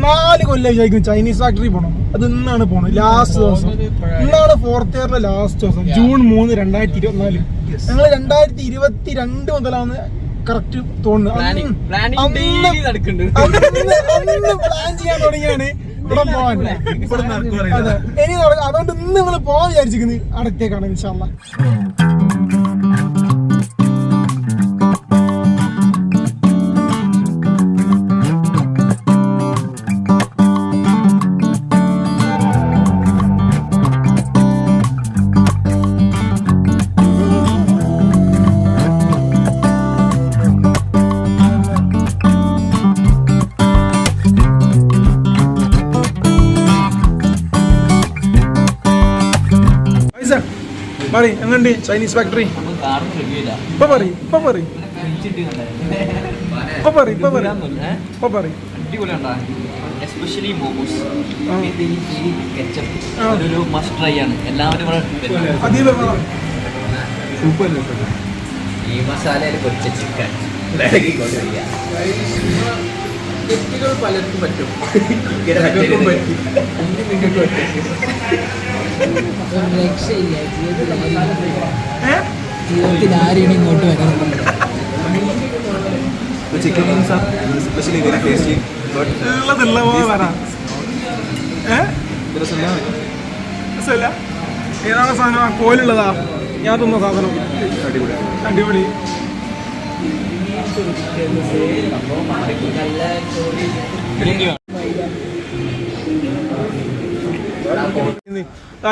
4 കൊല്ലം വിചാരിക്കും Chinese factory പോകണം. അത് ഇന്നാണ് പോണത്, ലാസ്റ്റ് ദിവസം. ഇന്നാണ് 4th ഇയറിലെ ലാസ്റ്റ് ദിവസം, June 3, 2024. ഞങ്ങൾ 2022 മുതലാണ് കറക്റ്റ് തോന്നുന്നത്. അന്ന് പ്ലാൻ ചെയ്യാൻ തുടങ്ങിയാണ് ഇവിടെ പോവാൻ. അതെ, ഇനി അതുകൊണ്ട് ഇന്ന് നിങ്ങൾ പോവാൻ വിചാരിച്ചിരിക്കുന്നത് അടുത്തേക്കാണ് ഇൻഷാ അല്ലാഹ്. എങ്ങണ്ട് ചൈനീസ് ഫാക്ടറി? എസ്പെഷ്യലി മോമോസ് ഒരു മസ്റ്റ് ട്രൈ ആണ്. എല്ലാവരും ഈ മസാലയിൽ പൊരിച്ച ചിക്കൻ കുട്ടികൾ പലർക്കും പറ്റും. ജീവിതത്തിൽ ആരെയും ഇങ്ങോട്ട് വരാൻ chicken wings R specially very tasty. ഏതാണ് സാധനം? കോലുള്ളതാ? ഞാൻ തിന്ന സാധനം അടിപൊളി.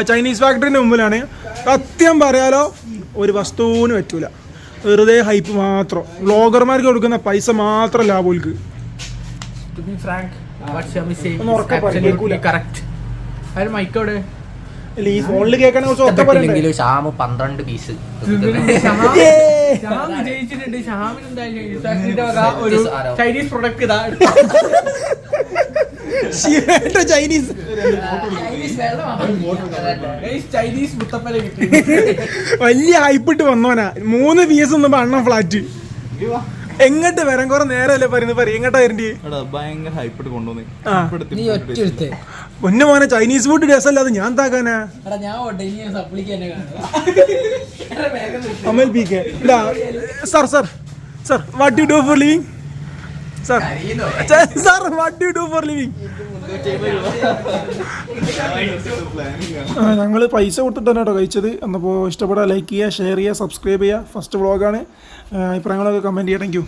ചൈനീസ് ഫാക്ടറിന്റെ മുമ്പിലാണ്. സത്യം പറയാലോ, ഒരു വസ്തുവിന് പറ്റൂല, വെറുതെ ഹൈപ്പ് മാത്രം. വ്ളോഗർമാർക്ക് കൊടുക്കുന്ന പൈസ മാത്രം ലാഭോൽക്ക്. ഈ ഫോണിൽ കേൾക്കണ കുറച്ച് 12 പീസ് ചൈനീസ് പ്രൊഡക്റ്റ് ഇതാ. ചൈനീസ് വലിയ ഹൈപ്പിട്ട് വന്നോനാ. 3 പീസ് ഒന്നും അണ്ണൻ ഫ്ലാറ്റ്. എങ്ങോട്ട് വരാൻ കുറെ നേരമല്ലേ പറയുന്നത്? എങ്ങോട്ടാ വരണ്ടി? ഭയങ്കര ഹൈപ്പിട്ട് കൊണ്ടുവന്നേ. പൊന്നു മോനെ, ചൈനീസ് ഫുഡ് രസമല്ലാതെ ഞാൻ താക്കാനാ? Amal P K sir what you do for living? Sir what you do for living? ഞങ്ങൾ പൈസ കൊടുത്തിട്ടാണ് കേട്ടോ കഴിച്ചത്. എന്നപ്പോൾ ഇഷ്ടപ്പെടാൻ ലൈക്ക് ചെയ്യുക, ഷെയർ ചെയ്യുക, സബ്സ്ക്രൈബ് ചെയ്യുക. ഫസ്റ്റ് വ്ളോഗാണ്. അഭിപ്രായങ്ങളൊക്കെ കമൻറ്റ് ചെയ്യുക. Thank you.